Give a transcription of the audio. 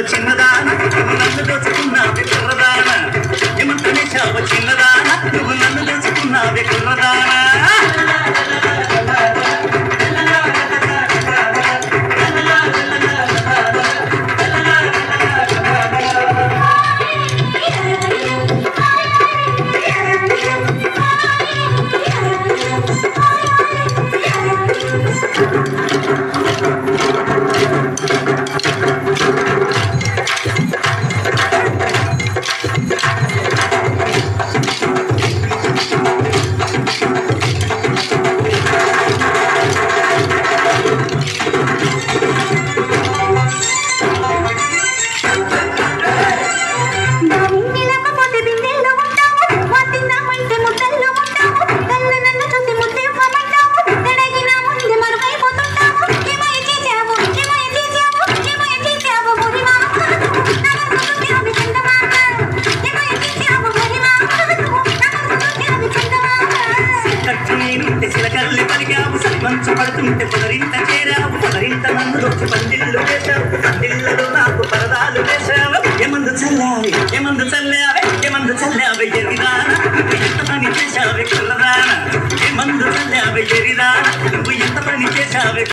చిన్నదాన నువ్వు నన్ను దోచుకున్నావే కుర్రదాన ఏమంతమేశావు చిన్నదాన నువ్వు నన్ను దోచుకున్నావే కుర్రదాన మంచు పడుతుంటే పొదరింత చేరావు పొదరింత నన్ను దొచ్చి పందిళ్ళు వేశావు పందిళ్ళలో నాకు పరదాలు వేశావు ఏమందు చల్లావే ఎరిదాన నువ్వు ఎంత పని చేశావే కుర్రదాన ఏమందు చల్లావే ఎరిదాన నువ్వు ఎంత పని చేశావే